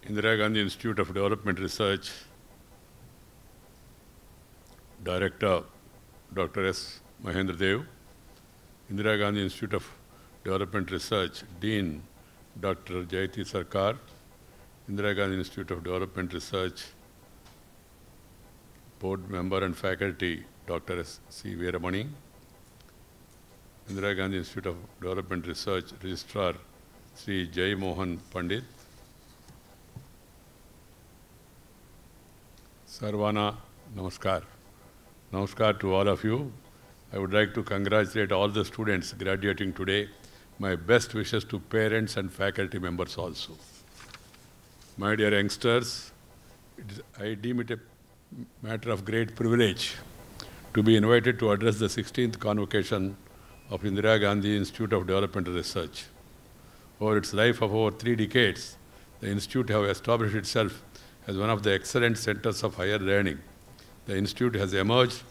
Indira Gandhi Institute of Development Research, Director Dr. S. Mahendra Dev, Indira Gandhi Institute of Development Research, Dean Dr. Jayati Sarkar, Indira Gandhi Institute of Development Research, Board Member and Faculty Dr. S. C. Veeramani, Indira Gandhi Institute of Development Research, Registrar Sri Jai Mohan Pandit, Sarvana, Namaskar. Namaskar to all of you. I would like to congratulate all the students graduating today. My best wishes to parents and faculty members also. My dear youngsters, I deem it a matter of great privilege to be invited to address the 16th Convocation of Indira Gandhi Institute of Development Research. Over its life of over 3 decades, the Institute has established itself as one of the excellent centers of higher learning. The Institute has emerged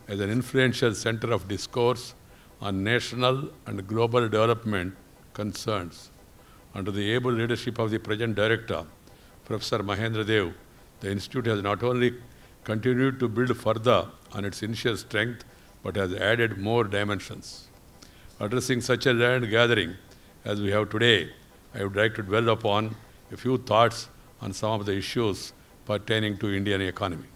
as an influential center of discourse on national and global development concerns. Under the able leadership of the present director, Professor Mahendra Dev, the Institute has not only continued to build further on its initial strength, but has added more dimensions. Addressing such a learned gathering as we have today, I would like to dwell upon a few thoughts on some of the issues pertaining to Indian economy.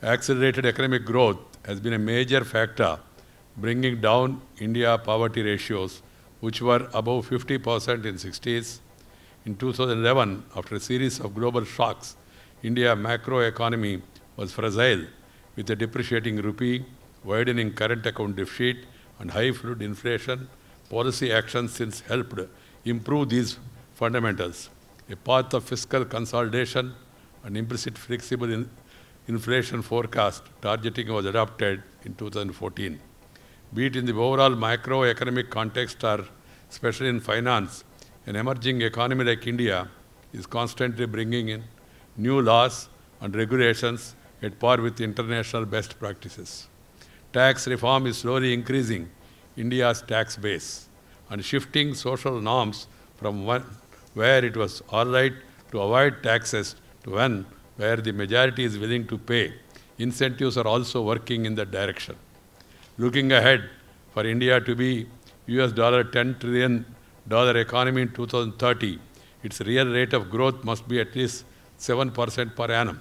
Accelerated economic growth has been a major factor bringing down India poverty ratios, which were above 50% in 60s. In 2011, after a series of global shocks, India's macroeconomy was fragile with a depreciating rupee, widening current account deficit, and high food inflation. Policy actions since helped improve these fundamentals. A path of fiscal consolidation and implicit flexible inflation forecast targeting was adopted in 2014. Be it in the overall macroeconomic context or especially in finance, an emerging economy like India is constantly bringing in new laws and regulations at par with international best practices. Tax reform is slowly increasing India's tax base and shifting social norms from one where it was all right to avoid taxes to one where the majority is willing to pay. Incentives are also working in that direction. Looking ahead, for India to be $10 trillion economy in 2030, its real rate of growth must be at least 7% per annum.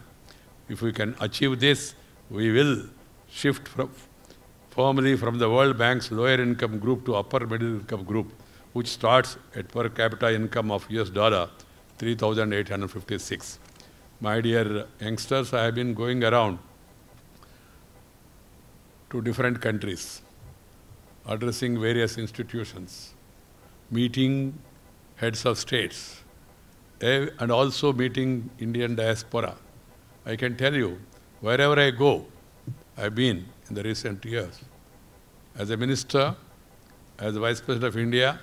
If we can achieve this, we will shift firmly from the World Bank's lower income group to upper middle income group, which starts at per capita income of $3,856. My dear youngsters, I have been going around to different countries, addressing various institutions, meeting heads of states, and also meeting Indian diaspora. I can tell you, wherever I go, I've been in the recent years, as a minister, as Vice President of India,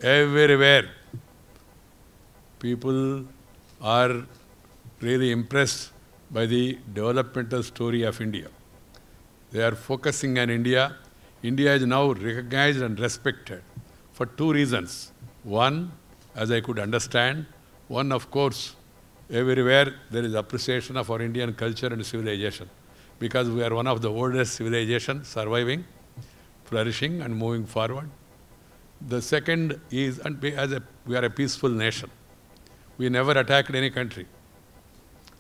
everywhere, people are really impressed by the developmental story of India. They are focusing on India. India is now recognized and respected for 2 reasons. One, as I could understand, one, of course, everywhere there is appreciation of our Indian culture and civilization, because we are one of the oldest civilizations surviving, flourishing and moving forward. The second is, we are a peaceful nation. We never attacked any country.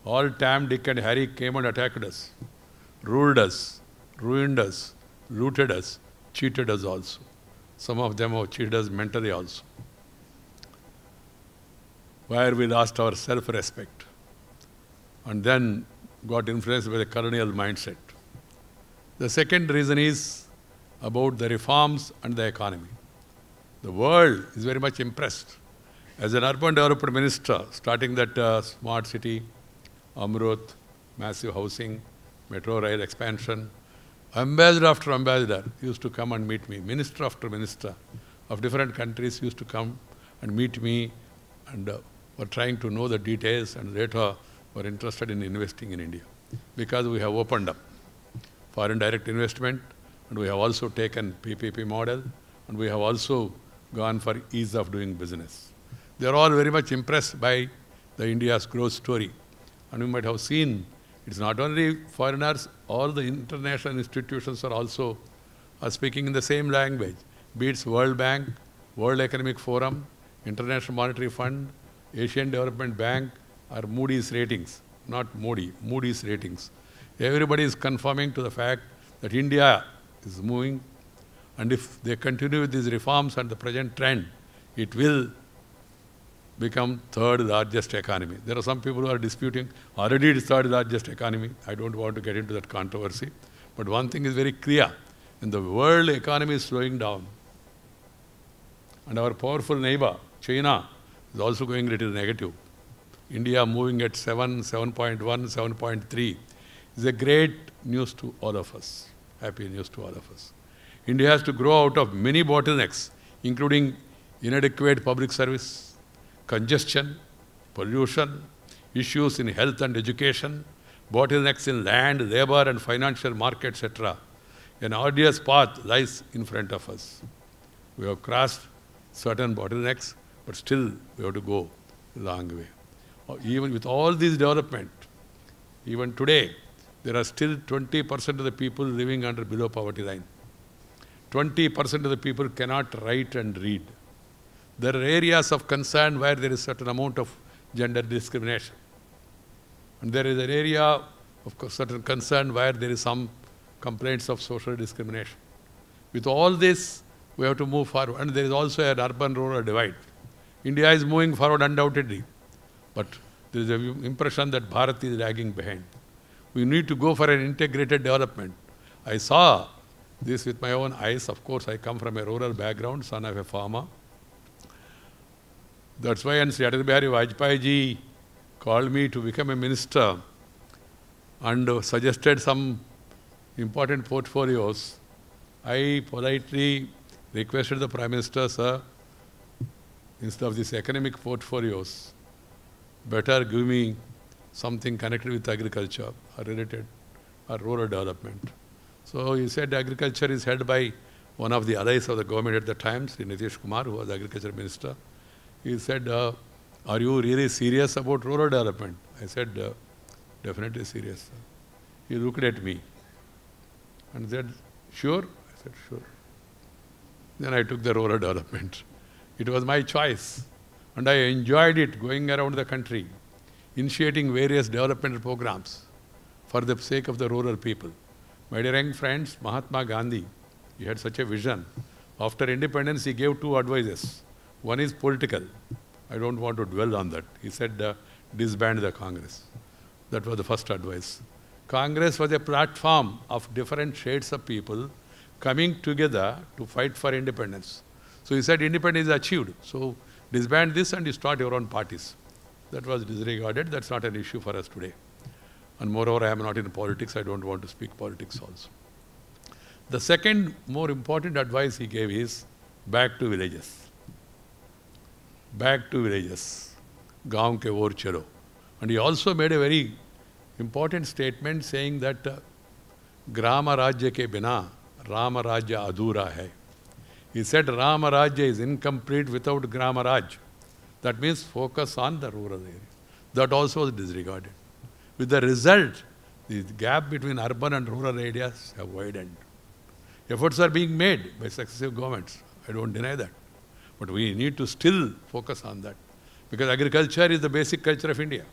All Tam, Dick and Harry came and attacked us, ruled us, ruined us, looted us, cheated us also. Some of them have cheated us mentally also, where we lost our self-respect and then got influenced by the colonial mindset. The second reason is about the reforms and the economy. The world is very much impressed. As an urban development minister, starting that smart city, Amrut, massive housing, metro rail expansion, ambassador after ambassador used to come and meet me. Minister after minister of different countries used to come and meet me and were trying to know the details and later were interested in investing in India. Because we have opened up foreign direct investment and we have also taken PPP model and we have also gone for ease of doing business. They are all very much impressed by the India's growth story. And you might have seen, it's not only foreigners, all the international institutions are speaking in the same language. Be it World Bank, World Economic Forum, International Monetary Fund, Asian Development Bank, or Moody's ratings. Not Modi, Moody's ratings. Everybody is confirming to the fact that India is moving, and if they continue with these reforms and the present trend, it will become third largest economy. There are some people who are disputing, already it is third largest economy. I don't want to get into that controversy. But one thing is very clear, when the world economy is slowing down, and our powerful neighbor, China, is also going a little negative. India moving at 7.1, 7.3 is a great news to all of us. Happy news to all of us. India has to grow out of many bottlenecks, including inadequate public service, congestion, pollution, issues in health and education, bottlenecks in land, labor and financial markets, etc. An arduous path lies in front of us. We have crossed certain bottlenecks, but still we have to go a long way. Even with all these development, even today, there are still 20% of the people living under below poverty line. 20% of the people cannot write and read. There are areas of concern where there is certain amount of gender discrimination. And there is an area of certain concern where there is some complaints of social discrimination. With all this, we have to move forward. And there is also an urban-rural divide. India is moving forward undoubtedly. But there is an impression that Bharat is lagging behind. We need to go for an integrated development. I saw this with my own eyes. Of course, I come from a rural background, son of a farmer. That's why Sri Atal Bihari Vajpayee ji called me to become a minister and suggested some important portfolios. I politely requested the Prime Minister, sir, instead of these economic portfolios, better give me something connected with agriculture or related or rural development. So he said agriculture is held by one of the allies of the government at the time, Sri Nitish Kumar, who was agriculture minister. He said, are you really serious about rural development? I said, definitely serious, sir. He looked at me and said, sure? I said, sure. Then I took the rural development. It was my choice. And I enjoyed it, going around the country, initiating various developmental programs for the sake of the rural people. My dear young friends, Mahatma Gandhi, he had such a vision. After independence, he gave two advices. One is political. I don't want to dwell on that. He said, disband the Congress. That was the first advice. Congress was a platform of different shades of people coming together to fight for independence. So he said, independence is achieved. So disband this and you start your own parties. That was disregarded. That's not an issue for us today. And moreover, I am not in politics. I don't want to speak politics also. The second more important advice he gave is back to villages. Back to villages. Gaon ke or chalo. And he also made a very important statement saying that Grama Rajya ke bina Rama Rajya adhura hai. He said Rama Rajya is incomplete without Grama Raj. That means focus on the rural area. That also was disregarded. With the result, the gap between urban and rural areas have widened. Efforts are being made by successive governments. I don't deny that. But we need to still focus on that. Because agriculture is the basic culture of India,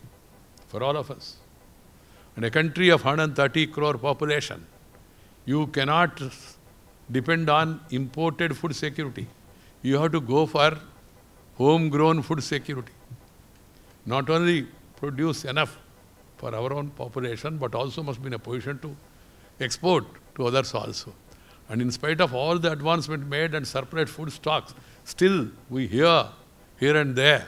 for all of us. In a country of 130 crore population, you cannot depend on imported food security. You have to go for homegrown food security. Not only produce enough for our own population, but also must be in a position to export to others also. And in spite of all the advancement made and surplus food stocks, still we hear here and there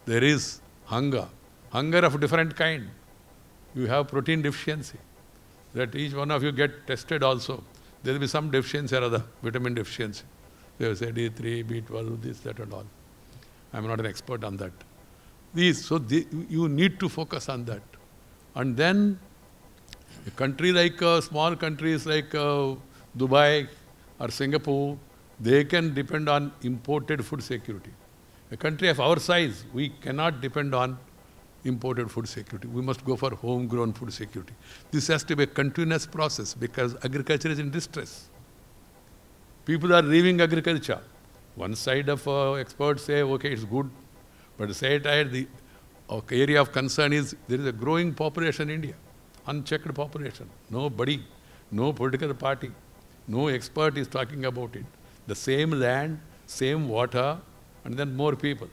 is hunger. Hunger of different kind. You have protein deficiency. Let each one of you get tested also. There will be some deficiency or other, vitamin deficiency. They will say D3, B12, this, that and all. I am not an expert on that. You need to focus on that. And then a country like, small countries like Dubai or Singapore, they can depend on imported food security. A country of our size, we cannot depend on imported food security. We must go for homegrown food security. This has to be a continuous process because agriculture is in distress. People are leaving agriculture. One side of experts say, okay, it's good. But the same time, the area of concern is there is a growing population in India, unchecked population. Nobody, no political party, no expert is talking about it. The same land, same water, and then more people.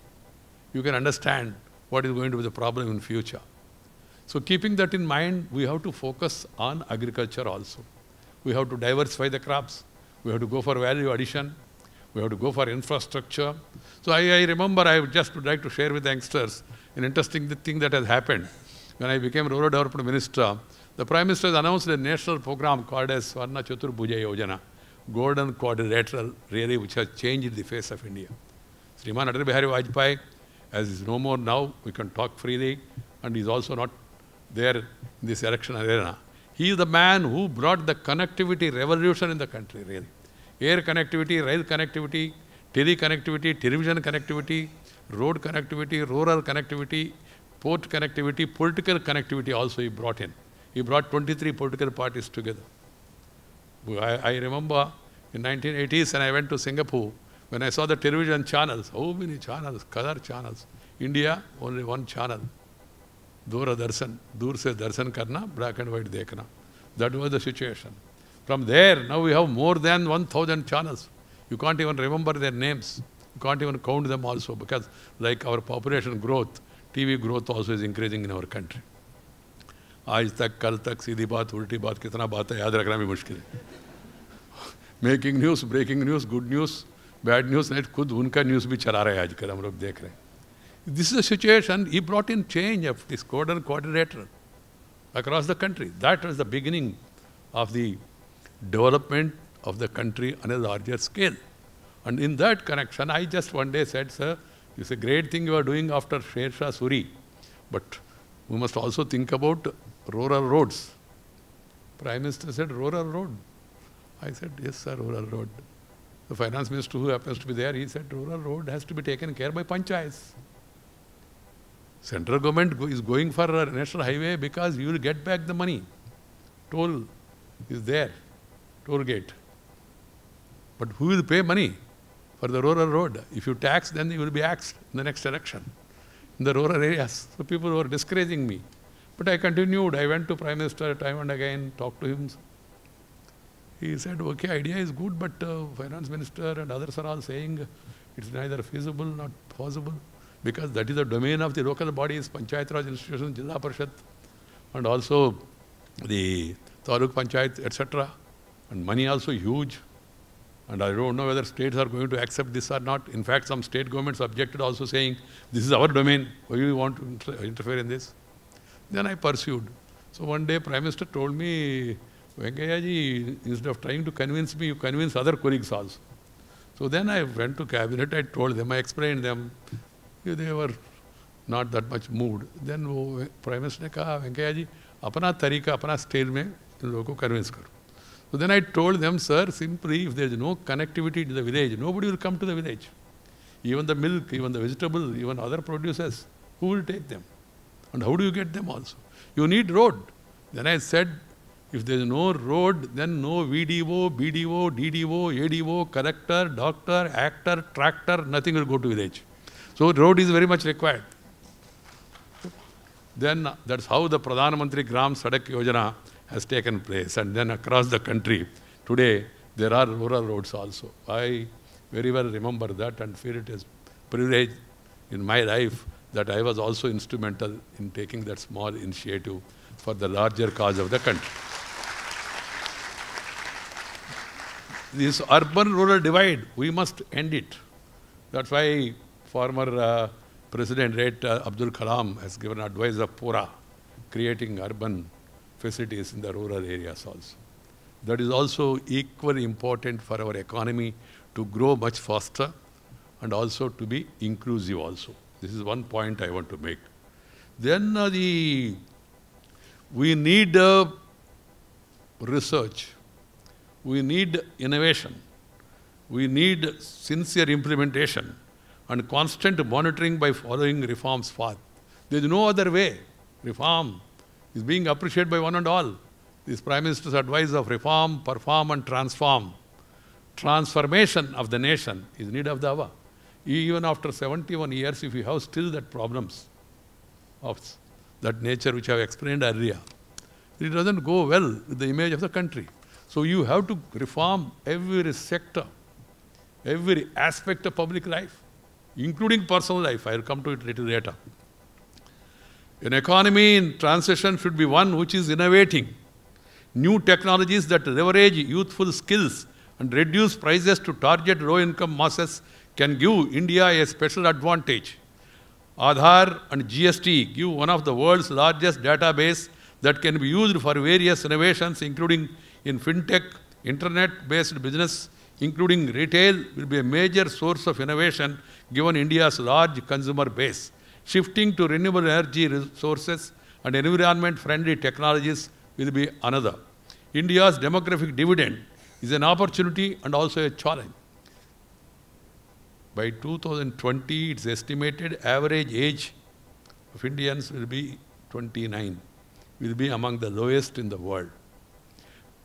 You can understand what is going to be the problem in future. So keeping that in mind, we have to focus on agriculture also. We have to diversify the crops. We have to go for value addition. We have to go for infrastructure. So I remember, I would just like to share with the youngsters an interesting thing that has happened. When I became Rural Development Minister, the Prime Minister has announced a national program called as Swarna Chaturbhuja Yojana, Golden Quadrilateral, really, which has changed the face of India. Sriman Atal Bihari Vajpayee, as is no more now, we can talk freely, and he's also not there in this election arena. He is the man who brought the connectivity revolution in the country, really. Air connectivity, rail connectivity, tele-connectivity, television connectivity, road connectivity, rural connectivity, port connectivity, political connectivity also he brought in. He brought 23 political parties together. I remember in 1980s when I went to Singapore, when I saw the television channels, how many channels, color channels. India, only one channel. Dura Darshan, Dur se darshan karna, black and white dekhna. That was the situation. From there, now we have more than 1,000 channels. You can't even remember their names. You can't even count them also because like our population growth, TV growth also is increasing in our country. आज तक, कल तक, सीधी बात, उल्टी बात, कितना बात है याद रखना भी मुश्किल है. Making news, breaking news, good news, bad news, नहीं खुद उनका news भी चला रहे हैं आजकल हम लोग देख रहे हैं. This is a situation. He brought in change of this golden quadrilateral across the country. That was the beginning of the development of the country on a larger scale. And in that connection, I just one day said, sir, it's a great thing you are doing after Sher Shah Suri, but we must also think about rural roads. Prime Minister said, rural road. I said, yes, sir, rural road. The finance minister who happens to be there, he said, rural road has to be taken care by panchayats. Central government is going for a national highway because you will get back the money. Toll is there, toll gate. But who will pay money for the rural road? If you tax, then you will be axed in the next election in the rural areas. So people were discouraging me. But I continued. I went to Prime Minister time and again, talked to him. He said, okay, idea is good, but Finance Minister and others are all saying it's neither feasible nor possible because that is the domain of the local bodies, Panchayat Raj institutions, Jilla Parishad, and also the Taluk Panchayat, etc. And money also huge. And I don't know whether states are going to accept this or not. In fact, some state governments objected also saying, this is our domain. Why do you want to interfere in this? Then I pursued. So one day Prime Minister told me, Venkaiah ji, instead of trying to convince me, you convince other colleagues also. So then I went to cabinet, I told them, I explained them. They were not that much moved. Then Prime Minister ne kaha, Venkaiah ji, apna tarika, apna style mein in logo ko convince karo. So then I told them, sir, simply if there is no connectivity to the village, nobody will come to the village. Even the milk, even the vegetable, even other producers, who will take them? And how do you get them also? You need road. Then I said, if there is no road, then no VDO, BDO, DDO, ADO, collector, doctor, actor, tractor, nothing will go to village. So road is very much required. Then that's how the Pradhan Mantri Gram Sadak Yojana has taken place. And then across the country, today, there are rural roads also. I very well remember that and feel it is privilege in my life that I was also instrumental in taking that small initiative for the larger cause of the country. This urban-rural divide, we must end it. That's why former President Abdul Kalam has given advice of Pura, creating urban facilities in the rural areas also. That is also equally important for our economy to grow much faster and also to be inclusive also. This is one point I want to make. Then we need research. We need innovation. We need sincere implementation and constant monitoring by following reforms path. There is no other way. Reform is being appreciated by one and all. This Prime Minister's advice of reform, perform and transform. Transformation of the nation is need of the hour. Even after 71 years, if you have still that problems of that nature which I have explained earlier, it doesn't go well with the image of the country. So you have to reform every sector, every aspect of public life, including personal life. I will come to it a little later. An economy in transition should be one which is innovating. New technologies that leverage youthful skills and reduce prices to target low-income masses can give India a special advantage. Aadhaar and GST give one of the world's largest database that can be used for various innovations, including in fintech, internet-based business, including retail, will be a major source of innovation given India's large consumer base. Shifting to renewable energy resources and environment-friendly technologies will be another. India's demographic dividend is an opportunity and also a challenge. By 2020, it's estimated average age of Indians will be 29, will be among the lowest in the world.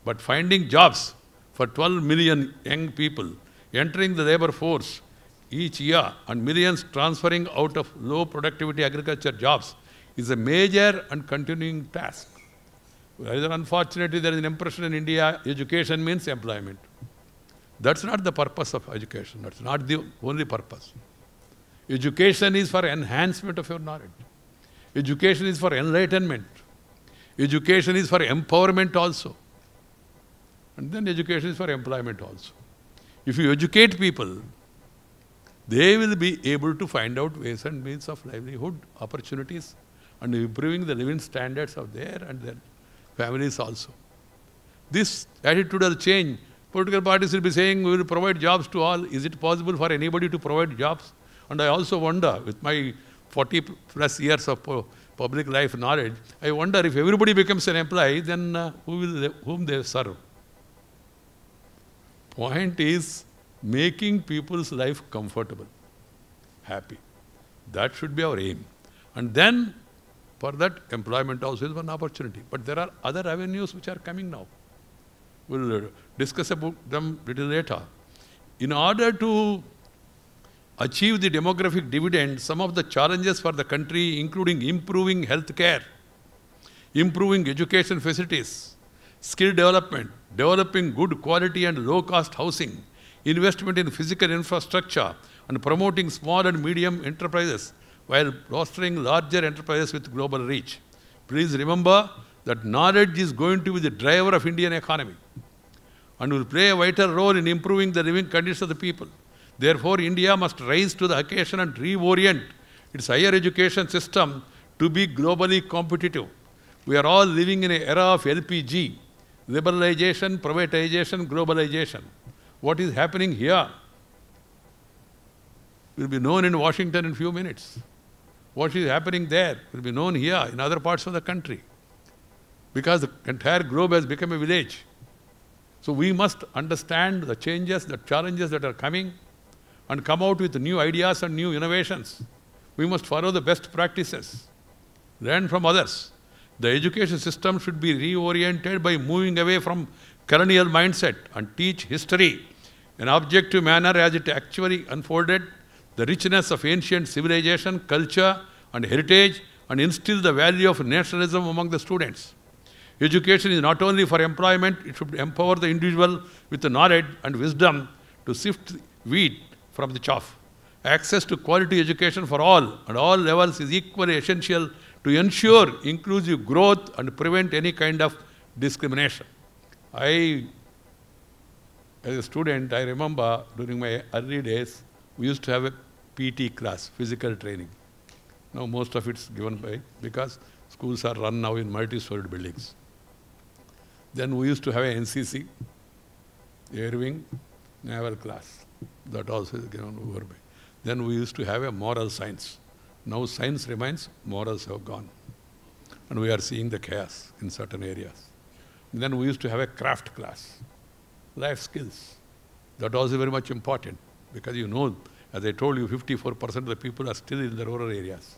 But finding jobs for 12 million young people entering the labor force each year and millions transferring out of low productivity agriculture jobs is a major and continuing task. Rather unfortunately, there is an impression in India, education means employment. That's not the purpose of education. That's not the only purpose. Education is for enhancement of your knowledge. Education is for enlightenment. Education is for empowerment also. And then education is for employment also. If you educate people, they will be able to find out ways and means of livelihood, opportunities, and improving the living standards of their and their families also. This attitude will change. Political parties will be saying, we will provide jobs to all. Is it possible for anybody to provide jobs? And I also wonder, with my 40 plus years of public life knowledge, I wonder if everybody becomes an employee, then whom they serve? Point is making people's life comfortable, happy. That should be our aim. And then, for that, employment also is one opportunity. But there are other avenues which are coming now. We'll discuss about them a little later. In order to achieve the demographic dividend, some of the challenges for the country, including improving health care, improving education facilities, skill development, developing good quality and low-cost housing, investment in physical infrastructure, and promoting small and medium enterprises while fostering larger enterprises with global reach. Please remember that knowledge is going to be the driver of Indian economy and will play a vital role in improving the living conditions of the people. Therefore, India must rise to the occasion and reorient its higher education system to be globally competitive. We are all living in an era of LPG, liberalization, privatization, globalization. What is happening here will be known in Washington in a few minutes. What is happening there will be known here in other parts of the country, because the entire globe has become a village. So we must understand the changes, the challenges that are coming and come out with new ideas and new innovations. We must follow the best practices, learn from others. The education system should be reoriented by moving away from colonial mindset and teach history in an objective manner as it actually unfolded, the richness of ancient civilization, culture and heritage, and instill the value of nationalism among the students. Education is not only for employment, it should empower the individual with the knowledge and wisdom to sift wheat from the chaff. Access to quality education for all at all levels is equally essential to ensure inclusive growth and prevent any kind of discrimination. As a student, I remember during my early days, we used to have a PT class, physical training. Now most of it's given by, because schools are run now in multi-storied buildings. Then we used to have a NCC, Air Wing, Naval class. That also is given over by. Then we used to have a moral science. Now science remains, morals have gone. And we are seeing the chaos in certain areas. And then we used to have a craft class, life skills. That also very much important, because you know, as I told you, 54% of the people are still in the rural areas.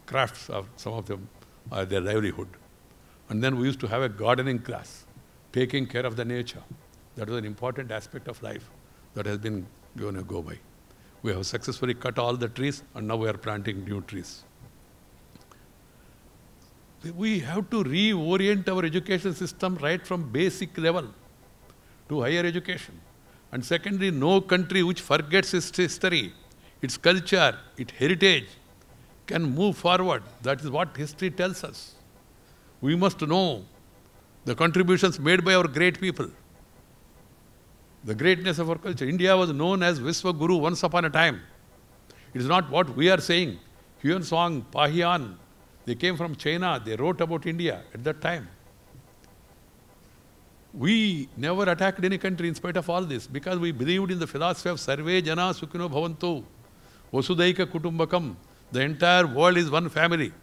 crafts of some of them are their livelihood. And then we used to have a gardening class, taking care of the nature. That was an important aspect of life that has been given a go by. We have successfully cut all the trees and now we are planting new trees. We have to reorient our education system right from basic level to higher education. And secondly, no country which forgets its history, its culture, its heritage can move forward. That is what history tells us. We must know the contributions made by our great people, the greatness of our culture. India was known as Viswaguru once upon a time. It is not what we are saying. Huan Song, Pahian, they came from China. They wrote about India at that time. We never attacked any country in spite of all this because we believed in the philosophy of Sarve Jana Sukhino Bhavantu, Vasudaika Kutumbakam. The entire world is one family.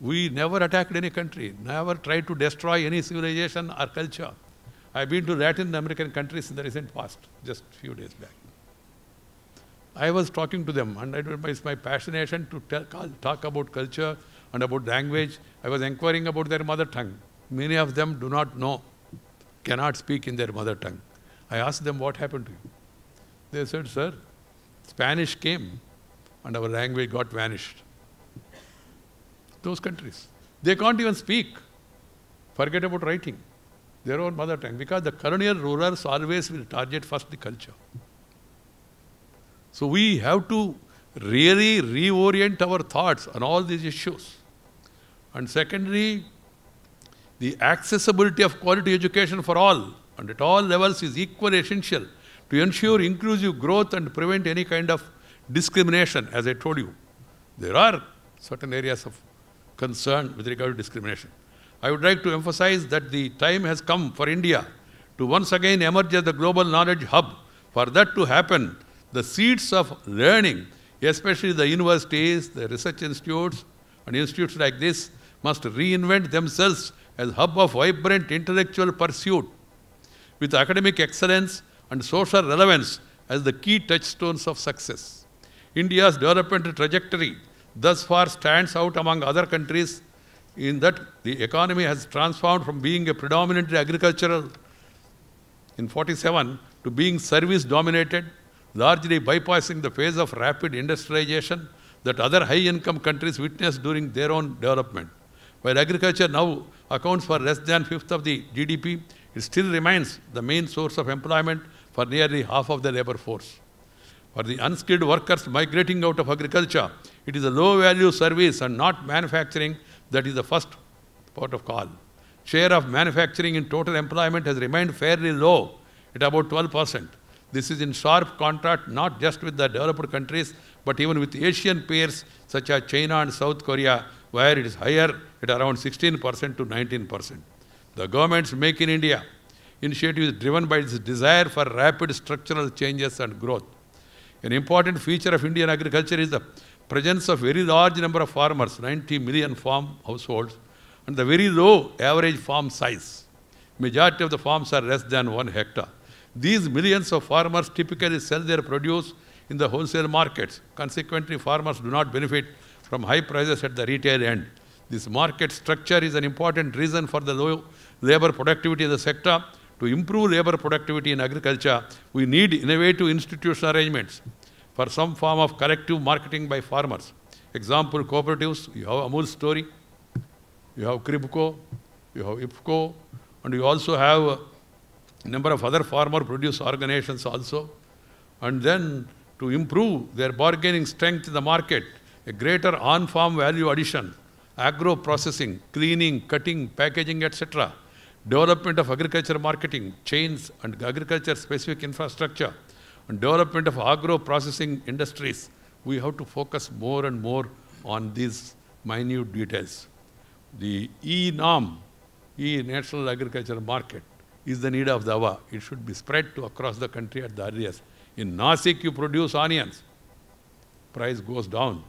We never attacked any country, never tried to destroy any civilization or culture. I've been to Latin American countries in the recent past, just a few days back. I was talking to them, and it's my passionation to talk about culture and about language. I was inquiring about their mother tongue. Many of them do not know, cannot speak in their mother tongue. I asked them, what happened to you? They said, sir, Spanish came and our language got vanished. Those countries. They can't even speak. Forget about writing. Their own mother tongue. Because the colonial rulers always will target first the culture. So we have to really reorient our thoughts on all these issues. And secondly, the accessibility of quality education for all and at all levels is equally essential to ensure inclusive growth and prevent any kind of discrimination, as I told you. There are certain areas of concern with regard to discrimination. I would like to emphasize that the time has come for India to once again emerge as the global knowledge hub. For that to happen, the seeds of learning, especially the universities, the research institutes, and institutes like this, must reinvent themselves as hub of vibrant intellectual pursuit, with academic excellence and social relevance as the key touchstones of success. India's development trajectory thus far stands out among other countries in that the economy has transformed from being a predominantly agricultural in 47 to being service-dominated, largely bypassing the phase of rapid industrialization that other high-income countries witnessed during their own development. While agriculture now accounts for less than a fifth of the GDP, it still remains the main source of employment for nearly half of the labor force. For the unskilled workers migrating out of agriculture, it is a low-value service and not manufacturing that is the first port of call. Share of manufacturing in total employment has remained fairly low at about 12%. This is in sharp contrast not just with the developed countries, but even with Asian peers such as China and South Korea, where it is higher at around 16% to 19%. The government's Make in India initiative is driven by its desire for rapid structural changes and growth. An important feature of Indian agriculture is the presence of very large number of farmers, 90 million farm households, and the very low average farm size. Majority of the farms are less than 1 hectare. These millions of farmers typically sell their produce in the wholesale markets. Consequently, farmers do not benefit from high prices at the retail end. This market structure is an important reason for the low labor productivity in the sector. To improve labor productivity in agriculture, we need innovative institutional arrangements for some form of collective marketing by farmers. Example, cooperatives, you have Amul Story, you have Kribco, you have IFCO, and you also have a number of other farmer produce organizations also. And then to improve their bargaining strength in the market, a greater on-farm value addition, agro-processing, cleaning, cutting, packaging, etc., development of agriculture marketing, chains and agriculture-specific infrastructure, and development of agro-processing industries. We have to focus more and more on these minute details. The E-norm, E-national agriculture market, is the need of the hour. It should be spread to across the country at the earliest. In Nasik, you produce onions, price goes down.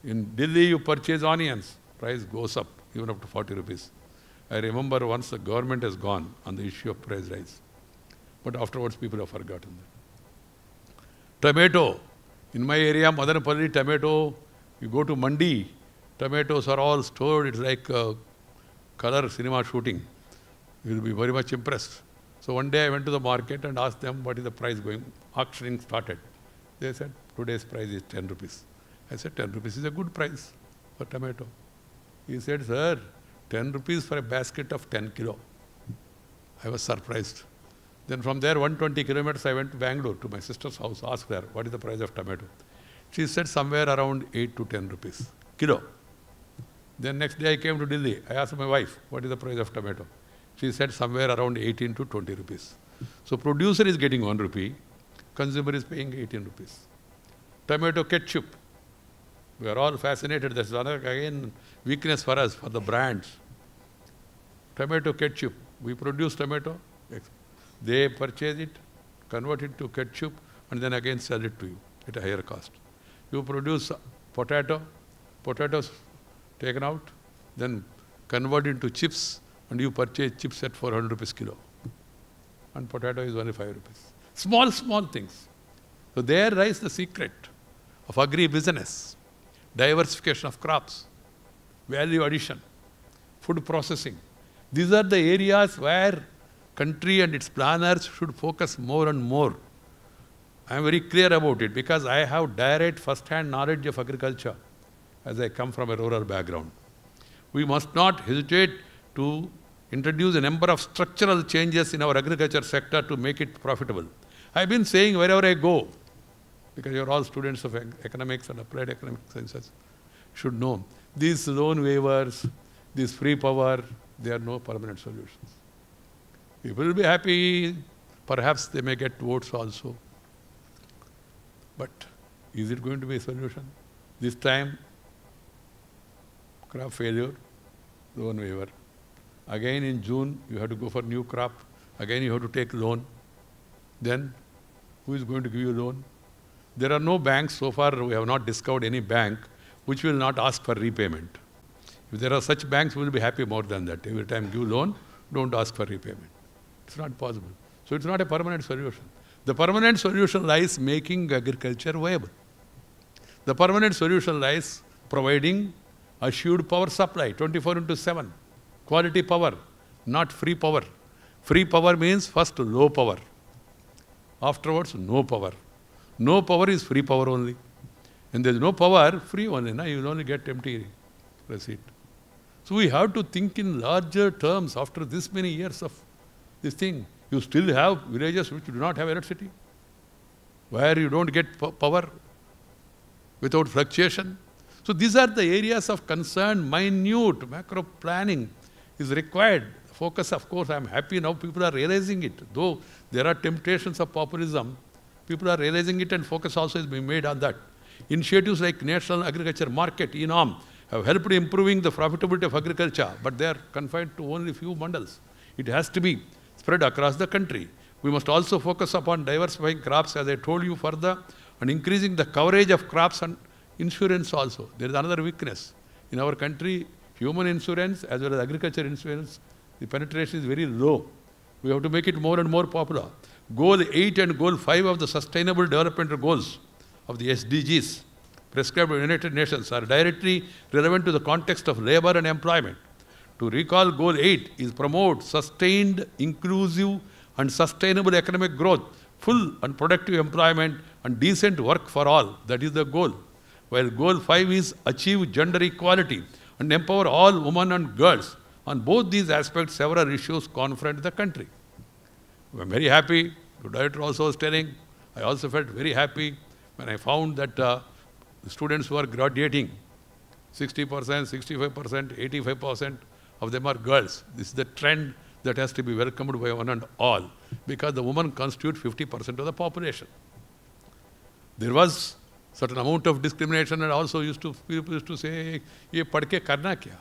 In Delhi, you purchase onions, price goes up, even up to 40 rupees. I remember once the government has gone on the issue of price rise. But afterwards, people have forgotten that. Tomato. In my area, Madanapalli, tomato, you go to Mandi, Tomatoes are all stored. It's like color cinema shooting. You will be very much impressed. So one day I went to the market and asked them what is the price going. Auctioning started. They said today's price is 10 rupees. I said 10 rupees is a good price for tomato. He said, sir, 10 rupees for a basket of 10 kilo. I was surprised. Then from there 120 kilometers I went to Bangalore to my sister's house, asked her what is the price of tomato. She said somewhere around 8 to 10 rupees kilo. Then next day I came to Delhi. I asked my wife what is the price of tomato. She said somewhere around 18 to 20 rupees. So producer is getting 1 rupee, consumer is paying 18 rupees. Tomato ketchup. We are all fascinated. That's another again weakness for us, for the brands. Tomato ketchup. We produce tomato. They purchase it, convert it to ketchup, and then again sell it to you at a higher cost. You produce potatoes taken out, then convert into chips, and you purchase chips at 400 rupees kilo. And potato is only 5 rupees. Small, small things. So there lies the secret of agri-business, diversification of crops, value addition, food processing. These are the areas where country and its planners should focus more and more. I am very clear about it because I have direct first-hand knowledge of agriculture as I come from a rural background. We must not hesitate to introduce a number of structural changes in our agriculture sector to make it profitable. I have been saying wherever I go, because you are all students of economics and applied economic sciences, should know. These loan waivers, this free power, they are no permanent solutions. People will be happy, perhaps they may get votes also. But is it going to be a solution? This time, crop failure, loan waiver. Again in June, you have to go for new crop. Again you have to take loan. Then, who is going to give you loan? There are no banks, so far we have not discovered any bank which will not ask for repayment. If there are such banks, we will be happy more than that. Every time give loan, don't ask for repayment. It's not possible. So it's not a permanent solution. The permanent solution lies making agriculture viable. The permanent solution lies providing assured power supply, 24/7. Quality power, not free power. Free power means first low power. Afterwards, no power. No power is free power only. And there is no power, free only. Now you will only get empty receipt. So we have to think in larger terms after this many years of this thing. You still have villages which do not have electricity, where you don't get power without fluctuation. So these are the areas of concern. Minute macro planning is required. Focus, of course, I am happy now people are realizing it. Though there are temptations of populism, people are realizing it and focus also is being made on that. Initiatives like National Agriculture Market, ENAM, have helped improving the profitability of agriculture, but they are confined to only few mandals. It has to be spread across the country. We must also focus upon diversifying crops, as I told you further, and increasing the coverage of crops and insurance also. There is another weakness. In our country, human insurance as well as agriculture insurance, the penetration is very low. We have to make it more and more popular. Goal 8 and Goal 5 of the Sustainable Development Goals of the SDGs prescribed by the United Nations are directly relevant to the context of labor and employment. To recall, Goal 8 is promote sustained, inclusive and sustainable economic growth, full and productive employment and decent work for all. That is the goal. While Goal 5 is achieve gender equality and empower all women and girls. On both these aspects, several issues confront the country. I am very happy. The director also was telling, I also felt very happy when I found that the students who are graduating, 60%, 65%, 85% of them are girls. This is the trend that has to be welcomed by one and all, because the women constitute 50% of the population. There was certain amount of discrimination, and also people used to say, "Ye padke karna kya?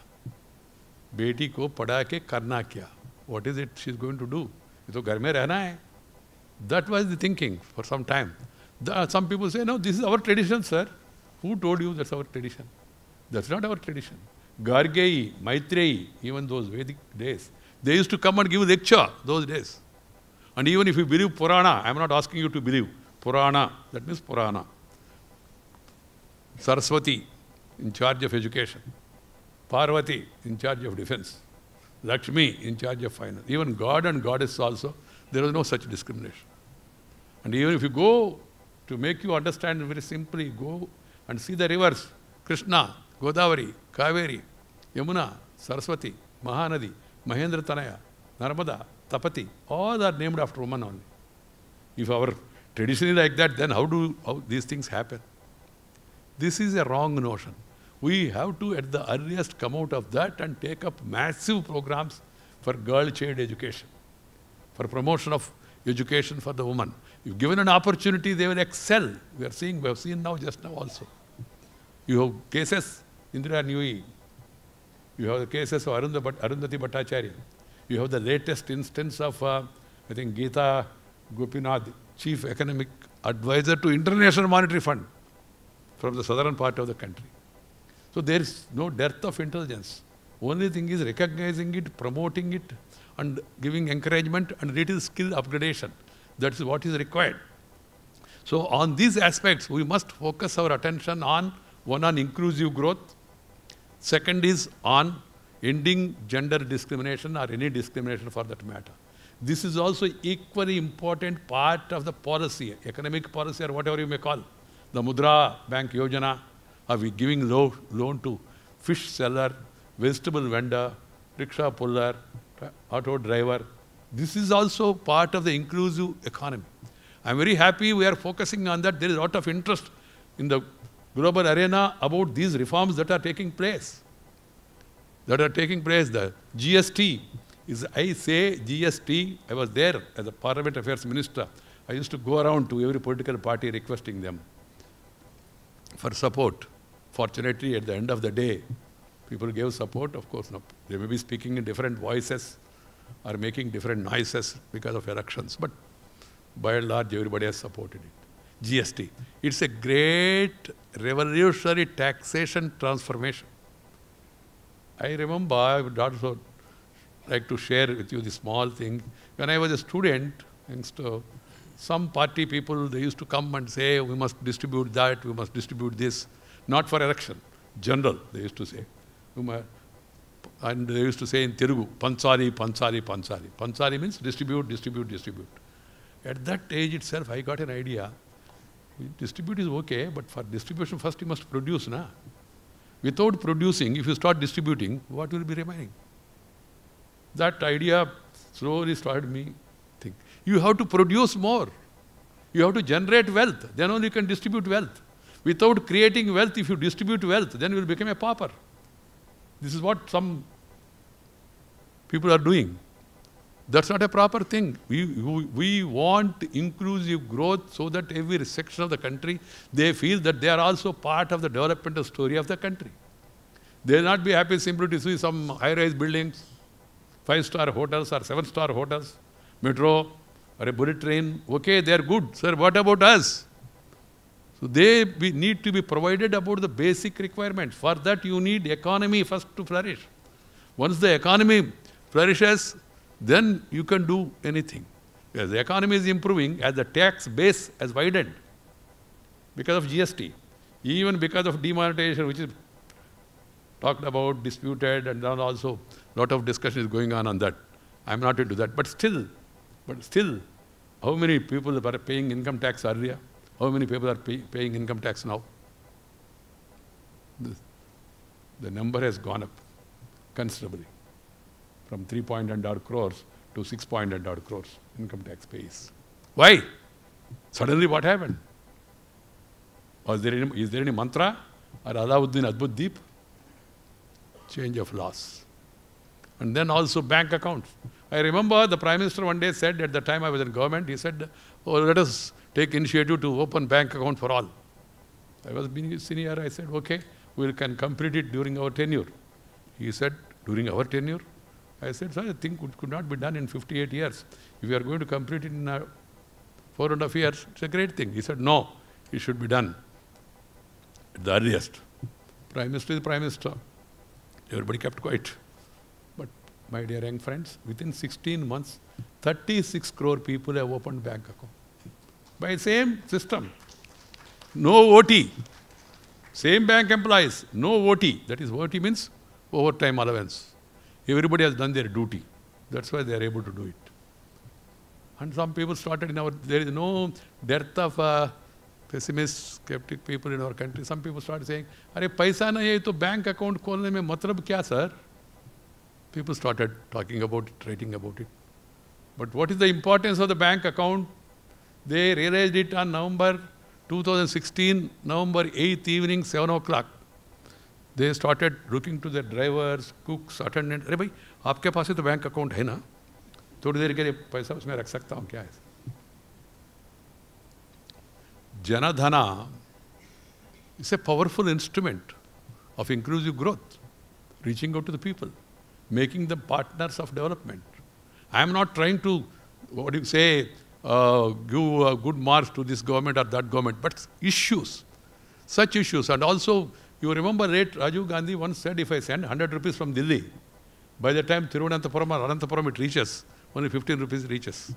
Beti ko pada ke karna kya? What is it she is going to do? Ye to ghar mein rehna hai." That was the thinking for some time. Some people say, "No, this is our tradition, sir." Who told you that's our tradition? That's not our tradition. Gargeyi, Maitreyi, even those Vedic days, they used to come and give lecture those days. And even if you believe Purana, I am not asking you to believe Purana, that means Purana. Saraswati, in charge of education. Parvati in charge of defense, Lakshmi in charge of finance. Even God and Goddess also, there was no such discrimination. And even if you go, to make you understand very simply, go and see the rivers, Krishna, Godavari, Kaveri, Yamuna, Saraswati, Mahanadi, Mahendra Tanaya, Narmada, Tapati, all are named after women only. If our tradition is like that, then how these things happen? This is a wrong notion. We have to, at the earliest, come out of that and take up massive programs for girl-child education, for promotion of education for the woman. If given an opportunity, they will excel. We have seen now, just now also. You have cases, Indira Naidu. You have the cases of Arundhati Bhattacharya. You have the latest instance of, I think, Geeta Gopinath, Chief Economic Advisor to International Monetary Fund from the southern part of the country. So there is no dearth of intelligence. Only thing is recognizing it, promoting it, and giving encouragement and little skill upgradation. That's what is required. So on these aspects, we must focus our attention on, one, on inclusive growth. Second is on ending gender discrimination or any discrimination for that matter. This is also equally important part of the policy, economic policy or whatever you may call. The Mudra Bank Yojana, are we giving loan to fish seller, vegetable vendor, rickshaw puller, auto driver. This is also part of the inclusive economy. I am very happy we are focusing on that. There is a lot of interest in the global arena about these reforms that are taking place. The GST is, I say GST, I was there as a Parliament Affairs Minister. I used to go around to every political party requesting them for support. Fortunately, at the end of the day, people gave support. Of course, no, they may be speaking in different voices or making different noises because of elections, but by and large, everybody has supported it. GST. It's a great revolutionary taxation transformation. I remember, I would also like to share with you this small thing. When I was a student, thanks to some party people, they used to come and say, we must distribute that, we must distribute this. Not for election, general, they used to say. And they used to say in Telugu, Panchali, Panchali, Panchali. Panchali means distribute, distribute, distribute. At that age itself, I got an idea. Distribute is okay, but for distribution, first you must produce. Na? Without producing, if you start distributing, what will be remaining? That idea slowly started me think. You have to produce more. You have to generate wealth. Then only you can distribute wealth. Without creating wealth, if you distribute wealth, then you will become a pauper. This is what some people are doing. That's not a proper thing. We want inclusive growth so that every section of the country, they feel that they are also part of the developmental story of the country. They will not be happy simply to see some high-rise buildings, 5-star hotels or 7-star hotels, metro or a bullet train. Okay, they are good. Sir, what about us? So they need to be provided about the basic requirements. For that you need economy first to flourish. Once the economy flourishes, then you can do anything. Because the economy is improving as the tax base has widened because of GST. Even because of demonetization, which is talked about, disputed, and then also a lot of discussion is going on that. I am not into that. But still, how many people were paying income tax earlier? How many people are paying income tax now? The number has gone up considerably from 3 crores to 6 crores income tax pays. Why? Suddenly what happened? Is there any mantra or Alauddin Adbut Deep? Change of laws. And then also bank accounts. I remember the Prime Minister one day said, at the time I was in government, he said, oh, let us take initiative to open bank account for all. I was being senior, I said, okay, we can complete it during our tenure. He said, during our tenure? I said, sir, I think it could not be done in 58 years. If you are going to complete it in 4.5 years, it's a great thing. He said, no, it should be done at the earliest. Prime Minister is Prime Minister. Everybody kept quiet. But my dear young friends, within 16 months, 36 crore people have opened bank account. By the same system. No OT. Same bank employees, no OT. That is, OT means overtime allowance. Everybody has done their duty. That's why they are able to do it. And some people started there is no dearth of pessimists, skeptic people in our country. Some people started saying, "Arey, paisa nahi hai, to bank account kholne mein matlab kya, sir?" People started talking about it, writing about it. But what is the importance of the bank account? They realized it on November 2016, November 8th evening, 7 o'clock. They started looking to their drivers, cooks, attendants. अरे भाई, आपके पास ही तो bank account है ना? थोड़ी देर के लिए पैसा उसमें रख सकता हूँ क्या है? Janadhana is a powerful instrument of inclusive growth, reaching out to the people, making them partners of development. I am not trying to, give good marks to this government or that government, but issues, such issues. And also, you remember late Rajiv Gandhi once said, if I send 100 rupees from Delhi, by the time Thiruvananthapuram or Ananthapuram it reaches, only 15 rupees reaches.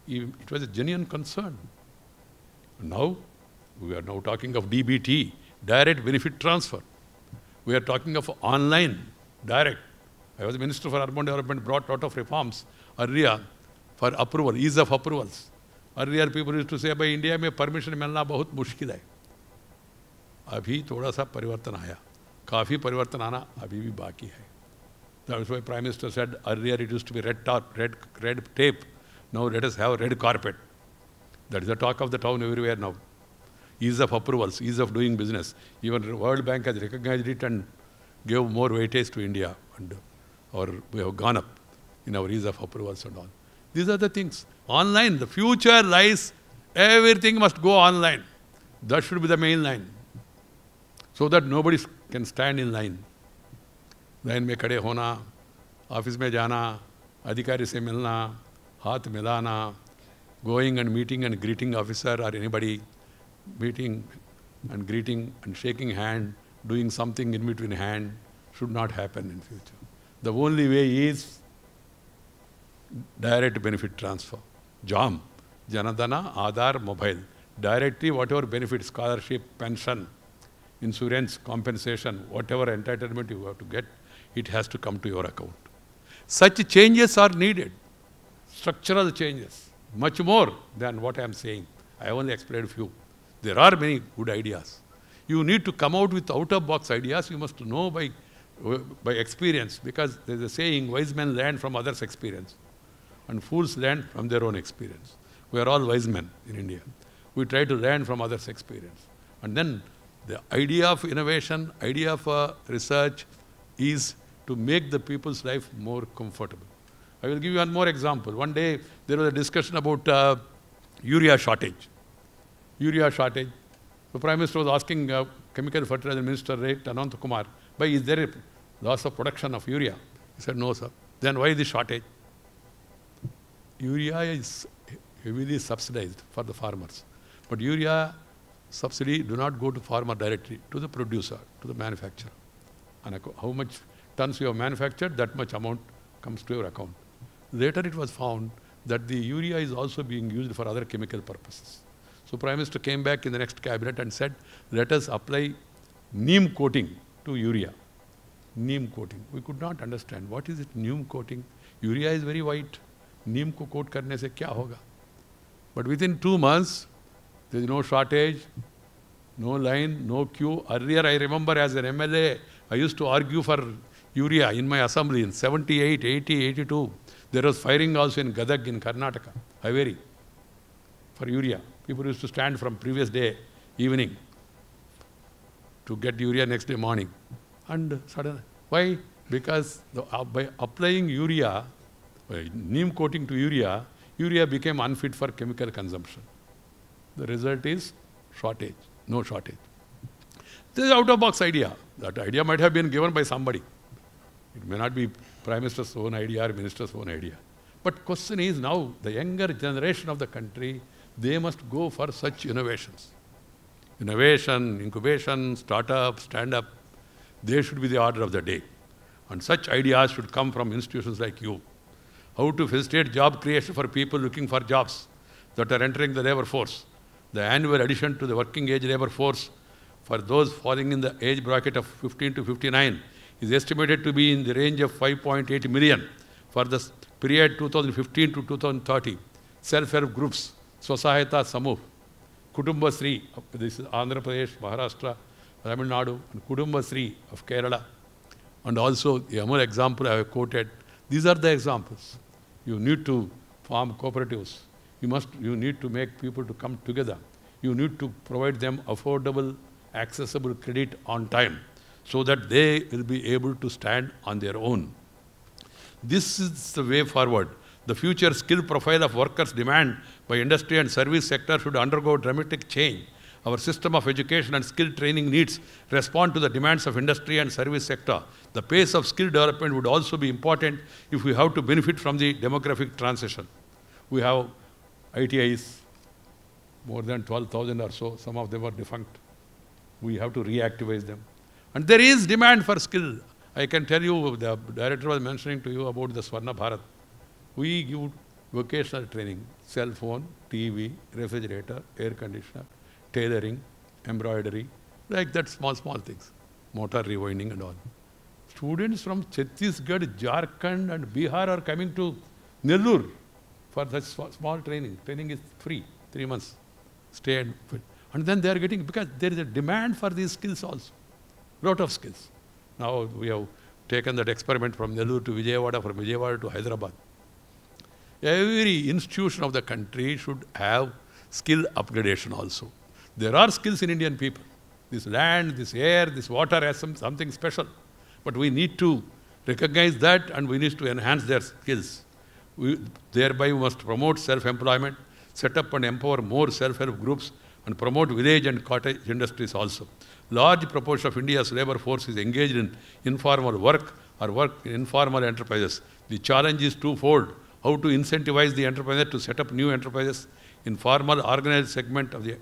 It was a genuine concern. Now, we are now talking of DBT, direct benefit transfer. We are talking of online, direct. I was Minister for Urban Development, brought a lot of reforms earlier for approval, ease of approvals. Earlier people used to say, by India में permission मिलना बहुत मुश्किल है. अभी थोड़ा सा परिवर्तन आया. काफी परिवर्तन आना अभी भी बाकी है. That's why Prime Minister said earlier it used to be red tape. Now let us have red carpet. That is the talk of the town everywhere now. Ease of approvals, ease of doing business. Even the World Bank has recognized it and gave more weightage to India. Or we have gone up in our ease of approvals and all. These are the things. Online, the future lies, everything must go online. That should be the main line. So that nobody can stand in line. Line में खड़े होना, office में जाना, अधिकारी से मिलना, हाथ मिलाना, going and meeting and greeting officer or anybody, meeting and greeting and shaking hand, doing something in between hand, should not happen in future. The only way is direct benefit transfer. JAM, Janadhana, Aadhar, Mobile. Directly whatever benefit, scholarship, pension, insurance, compensation, whatever entitlement you have to get, it has to come to your account. Such changes are needed. Structural changes. Much more than what I am saying. I only explained a few. There are many good ideas. You need to come out with out-of-box ideas. You must know by experience, because there is a saying, wise men learn from others' experience and fools learn from their own experience. We are all wise men in India. We try to learn from others' experience. And then the idea of innovation, idea of research is to make the people's life more comfortable. I will give you one more example. One day there was a discussion about urea shortage. Urea shortage. The Prime Minister was asking Chemical Fertilizer Minister Anant Kumar, "Bhai, is there a loss of production of urea?" He said, "No, sir." Then why is this shortage? Urea is heavily subsidized for the farmers. But urea subsidy do not go to farmer directly, to the producer, to the manufacturer. And how much tons you have manufactured, that much amount comes to your account. Later it was found that the urea is also being used for other chemical purposes. So Prime Minister came back in the next cabinet and said, let us apply neem coating to urea. Neem coating. We could not understand. What is it, neem coating? Urea is very white. Neem ko coat karne se kya hoga? But within 2 months, there is no shortage, no line, no queue. Earlier, I remember as an MLA, I used to argue for urea in my assembly in 78, 80, 82. There was firing also in Gadag in Karnataka, Haveri, for urea. People used to stand from previous day, evening, to get urea next day morning. And suddenly, why? Because by applying urea, by neem coating to urea, urea became unfit for chemical consumption. The result is shortage, no shortage. This is out-of-box idea. That idea might have been given by somebody. It may not be Prime Minister's own idea or Minister's own idea. But question is now, the younger generation of the country, they must go for such innovations. Innovation, incubation, startup, stand-up, they should be the order of the day. And such ideas should come from institutions like you. How to facilitate job creation for people looking for jobs that are entering the labor force. The annual addition to the working age labor force for those falling in the age bracket of 15 to 59 is estimated to be in the range of 5.8 million for the period 2015 to 2030. Self-help groups, Swasahayata Samuh, Kutumba Sri, this is Andhra Pradesh, Maharashtra, Tamil Nadu, and Kutumba Sri of Kerala. And also the other example I have quoted. These are the examples. You need to form cooperatives. You need to make people to come together. You need to provide them affordable, accessible credit on time so that they will be able to stand on their own. This is the way forward. The future skill profile of workers' demand by industry and service sector should undergo dramatic change. Our system of education and skill training needs respond to the demands of industry and service sector. The pace of skill development would also be important if we have to benefit from the demographic transition. We have ITIs, more than 12,000 or so. Some of them are defunct. We have to reactivate them. And there is demand for skill. I can tell you, the director was mentioning to you about the Swarna Bharat. We give vocational training, cell phone, TV, refrigerator, air conditioner, tailoring, embroidery, like that small things, motor rewinding and all. Students from Chhattisgarh, Jharkhand and Bihar are coming to Nellore for such small training. Training is free, 3 months, stay and fit. And then they are getting, because there is a demand for these skills also, lot of skills. Now we have taken that experiment from Nellore to Vijayawada, from Vijayawada to Hyderabad. Every institution of the country should have skill upgradation also. There are skills in Indian people. This land, this air, this water has something special. But we need to recognize that and we need to enhance their skills. Thereby we must promote self-employment, set up and empower more self-help groups and promote village and cottage industries also. Large proportion of India's labor force is engaged in informal work or work in informal enterprises. The challenge is twofold: how to incentivize the entrepreneur to set up new enterprises in formal organized segment of the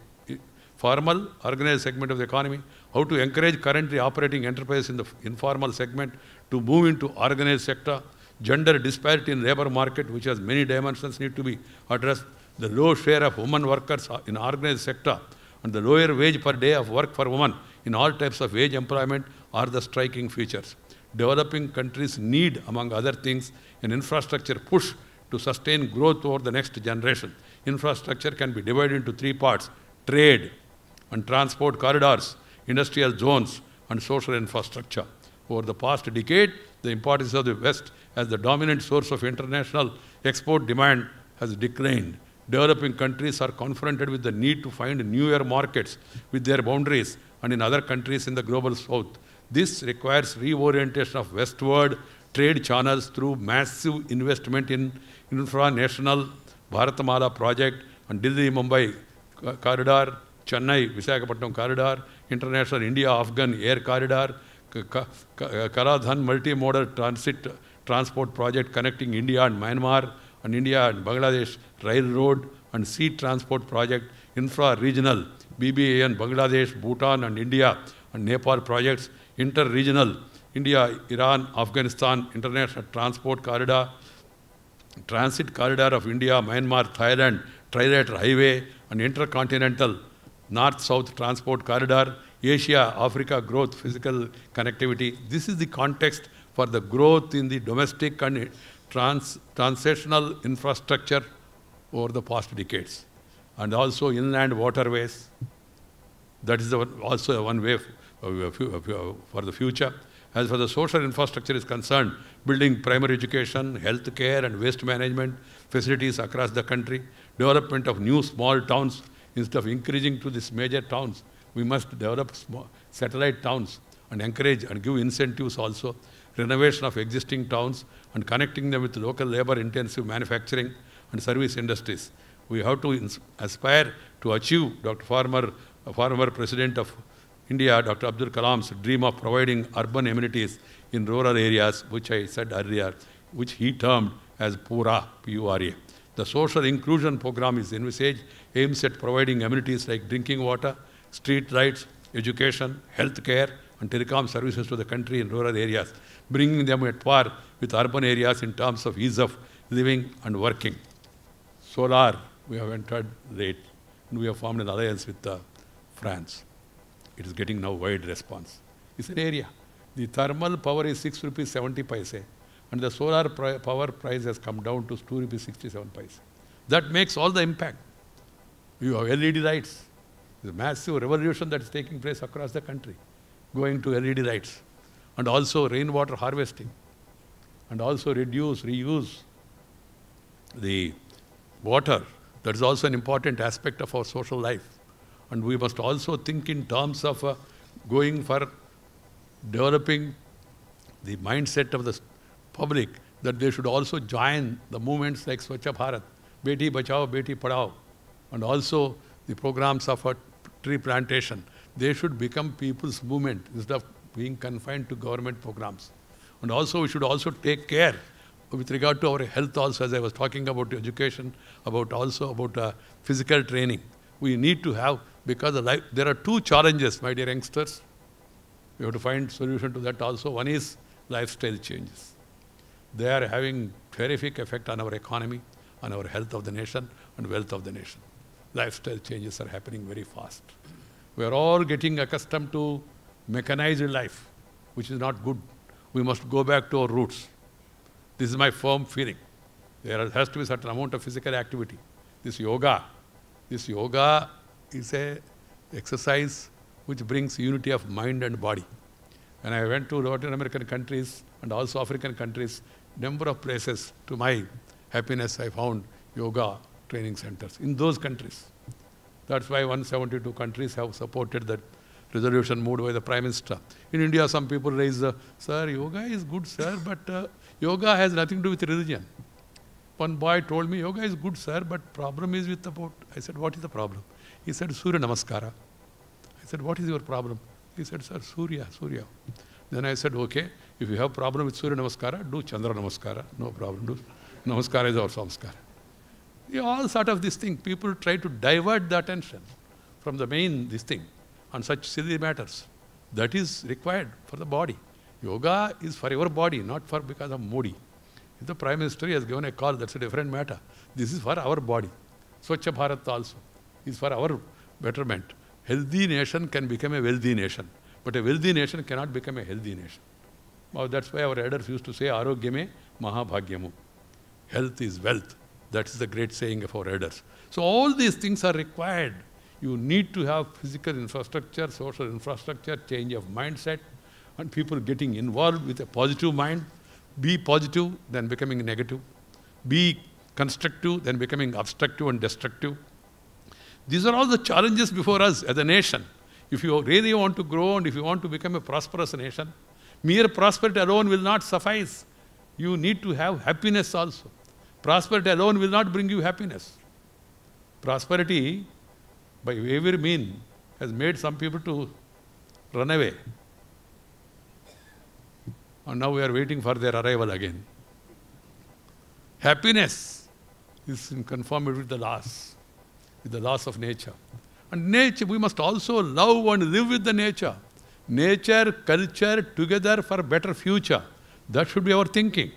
economy, how to encourage currently operating enterprises in the informal segment to move into organized sector, gender disparity in labor market, which has many dimensions, need to be addressed, the low share of women workers in organized sector, and the lower wage per day of work for women in all types of wage employment are the striking features. Developing countries need, among other things, an infrastructure push to sustain growth over the next generation. Infrastructure can be divided into 3 parts: trade and transport corridors, industrial zones, and social infrastructure. Over the past decade, the importance of the West as the dominant source of international export demand has declined. Developing countries are confronted with the need to find newer markets with their boundaries and in other countries in the global south. This requires reorientation of westward trade channels through massive investment in infra-national Bharatamala project and Delhi-Mumbai corridor, Chennai-Visakhapatnam corridor, international India-Afghan air corridor, Karadhan multimodal transport project connecting India and Myanmar and India and Bangladesh railroad and sea transport project, infra-regional BBAN Bangladesh, Bhutan and India and Nepal projects, inter-regional India, Iran, Afghanistan international transport corridor, transit corridor of India, Myanmar, Thailand, trilateral highway and intercontinental north-south transport corridor, Asia, Africa growth, physical connectivity. This is the context for the growth in the domestic and transitional infrastructure over the past decades. And also inland waterways. That is also one way for the future. As far as the social infrastructure is concerned, building primary education, health care and waste management facilities across the country, development of new small towns instead of increasing to these major towns. We must develop small satellite towns and encourage and give incentives also, renovation of existing towns and connecting them with local labor-intensive manufacturing and service industries. We have to aspire to achieve former President of India, Dr. Abdul Kalam's dream of providing urban amenities in rural areas, which I said earlier, which he termed as PURA, P-U-R-A. The social inclusion program is envisaged, aims at providing amenities like drinking water, street lights, education, health care, and telecom services to the country in rural areas, bringing them at par with urban areas in terms of ease of living and working. Solar, we have entered late, and we have formed an alliance with France. It is getting now wide response. It's an area. The thermal power is 6 rupees 70 paise, and the solar power price has come down to 2 rupees 67 paise. That makes all the impact. You have LED lights. There's a massive revolution that is taking place across the country, going to LED lights, and also rainwater harvesting, and also reuse the water. That is also an important aspect of our social life. And we must also think in terms of going for developing the mindset of the public, that they should also join the movements like Swachh Bharat, Beti Bachao, Beti Padhao, and also the programs of tree plantation. They should become people's movement instead of being confined to government programs. And also we should also take care with regard to our health also, as I was talking about education, about physical training. We need to have, because there are two challenges, my dear youngsters. We have to find solution to that also. One is lifestyle changes. They are having terrific effect on our economy, on our health of the nation and wealth of the nation. Lifestyle changes are happening very fast. We are all getting accustomed to mechanized life, which is not good. We must go back to our roots. This is my firm feeling. There has to be a certain amount of physical activity. This yoga is a exercise which brings unity of mind and body. When I went to Latin American countries and also African countries, number of places, to my happiness, I found yoga training centers in those countries. That's why 172 countries have supported that resolution moved by the Prime Minister. In India, some people raise, sir, yoga is good, sir, but yoga has nothing to do with religion. One boy told me, yoga is good, sir, but problem is with the boat. I said, what is the problem? He said, Surya Namaskara. I said, what is your problem? He said, sir, Surya. Then I said, okay, if you have problem with Surya Namaskara, do Chandra Namaskara. No problem. Do Namaskara is our samskara. All sort of this thing. People try to divert the attention from the main this thing on such silly matters. That is required for the body. Yoga is for your body, not for because of Modi. If the Prime Minister has given a call, that's a different matter. This is for our body. Swachh Bharat also is for our betterment. Healthy nation can become a wealthy nation, but a wealthy nation cannot become a healthy nation. Now that's why our elders used to say, Arogyame Mahabhagyamu. Health is wealth. That is the great saying of our elders. So all these things are required. You need to have physical infrastructure, social infrastructure, change of mindset, and people getting involved with a positive mind. Be positive, then becoming negative. Be constructive, then becoming obstructive and destructive. These are all the challenges before us as a nation. If you really want to grow and if you want to become a prosperous nation, mere prosperity alone will not suffice. You need to have happiness also. Prosperity alone will not bring you happiness. Prosperity, by every means, has made some people to run away. And now we are waiting for their arrival again. Happiness is in conformity with the laws of nature. And nature, we must also love and live with the nature. Nature, culture, together for better future. That should be our thinking.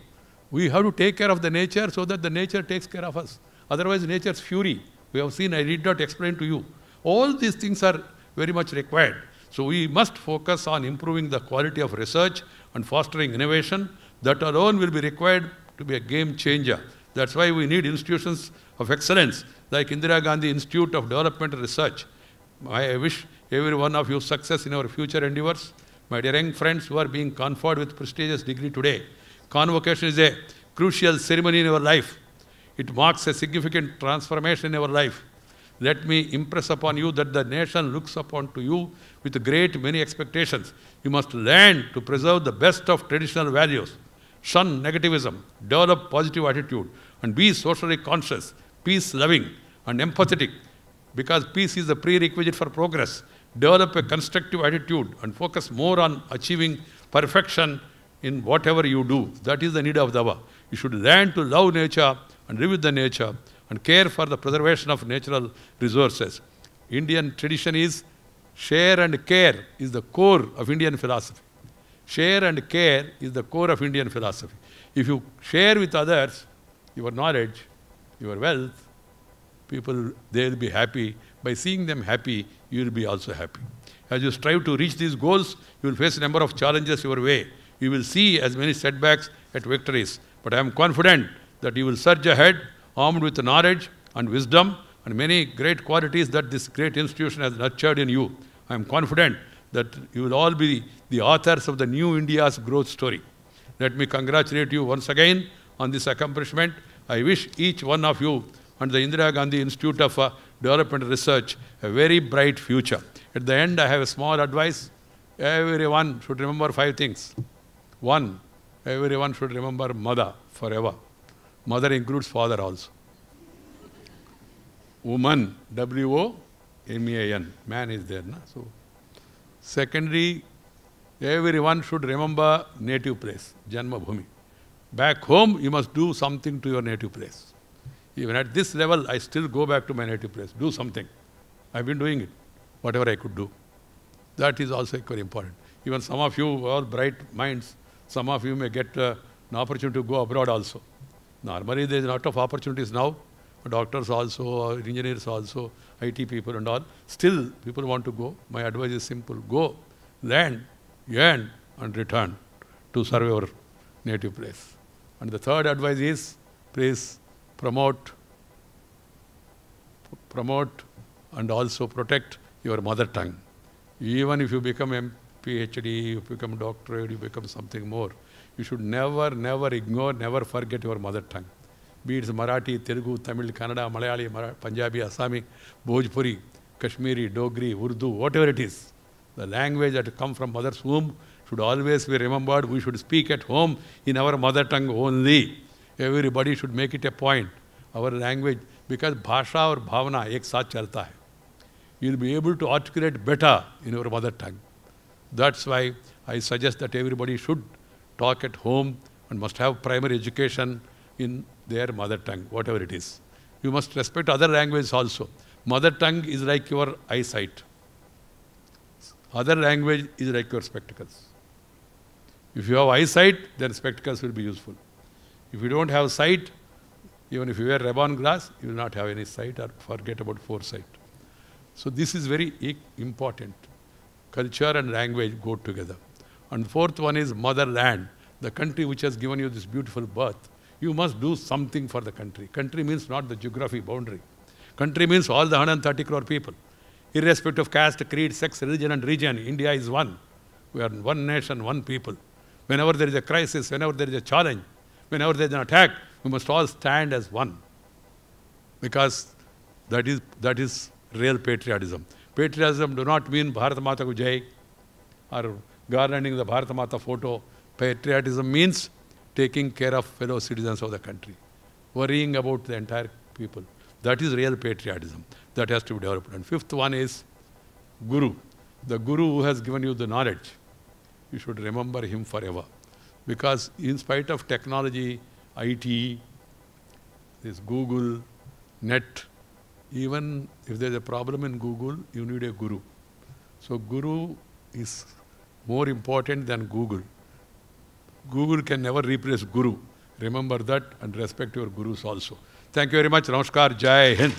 We have to take care of the nature so that the nature takes care of us. Otherwise, nature's fury. We have seen, I did not explain to you. All these things are very much required. So we must focus on improving the quality of research and fostering innovation. That alone will be required to be a game changer. That's why we need institutions of excellence like Indira Gandhi Institute of Development and Research. I wish every one of you success in our future endeavors. My dear young friends who are being conferred with prestigious degree today, Convocation is a crucial ceremony in our life. It marks a significant transformation in our life. Let me impress upon you that the nation looks upon to you with great many expectations. You must learn to preserve the best of traditional values, shun negativism, develop positive attitude, and be socially conscious, peace-loving, and empathetic, because peace is the prerequisite for progress. Develop a constructive attitude and focus more on achieving perfection in whatever you do. That is the need of the hour. You should learn to love nature and live with the nature and care for the preservation of natural resources. Indian tradition is share and care is the core of Indian philosophy. Share and care is the core of Indian philosophy. If you share with others your knowledge, your wealth, people, they will be happy. By seeing them happy, you will be also happy. As you strive to reach these goals, you will face a number of challenges your way. You will see as many setbacks as victories. But I am confident that you will surge ahead, armed with knowledge and wisdom and many great qualities that this great institution has nurtured in you. I am confident that you will all be the authors of the new India's growth story. Let me congratulate you once again on this accomplishment. I wish each one of you and the Indira Gandhi Institute of Development Research a very bright future. At the end, I have a small advice. Everyone should remember 5 things. 1, everyone should remember mother forever. Mother includes father also. Woman, W-O-M-A-N. Man is there. Na? So, secondly, everyone should remember native place, Janma Bhumi. Back home, you must do something to your native place. Even at this level, I still go back to my native place. Do something. I've been doing it, whatever I could do. That is also very important. Even some of you, all bright minds, some of you may get an opportunity to go abroad also. Normally, there is a lot of opportunities now. Doctors also, engineers also, IT people and all. Still, people want to go. My advice is simple. Go, learn, earn, and return to serve your native place. And the third advice is, please promote and also protect your mother tongue. Even if you become PhD, you become doctorate, you become something more, you should never ignore, never forget your mother tongue. Be it Marathi, Telugu, Tamil, Kannada, Malayali, Punjabi, Assami, Bhojpuri, Kashmiri, Dogri, Urdu, whatever it is. The language that comes from mother's womb should always be remembered. We should speak at home in our mother tongue only. Everybody should make it a point. Our language, because bhasha or bhavana ek saath chalta hai. You will be able to articulate better in your mother tongue. That's why I suggest that everybody should talk at home and must have primary education in their mother tongue, whatever it is. You must respect other languages also. Mother tongue is like your eyesight. Other language is like your spectacles. If you have eyesight, then spectacles will be useful. If you don't have sight, even if you wear Ray-Ban glass, you will not have any sight or forget about foresight. So this is very important. Culture and language go together. And fourth one is motherland, the country which has given you this beautiful birth. You must do something for the country. Country means not the geography boundary. Country means all the 130 crore people. Irrespective of caste, creed, sex, religion and region, India is one. We are one nation, one people. Whenever there is a crisis, whenever there is a challenge, whenever there is an attack, we must all stand as one. Because that is real patriotism. Patriotism do not mean Bharat Mata Ko Jai or garlanding the Bharat Mata photo. Patriotism means taking care of fellow citizens of the country, worrying about the entire people. That is real patriotism. That has to be developed. And fifth one is Guru. The Guru who has given you the knowledge. You should remember him forever. Because in spite of technology, IT, this Google, net, even if there is a problem in Google, you need a Guru. So Guru is more important than Google. Google can never replace Guru. Remember that and respect your Gurus also. Thank you very much. Namaskar. Jai Hind.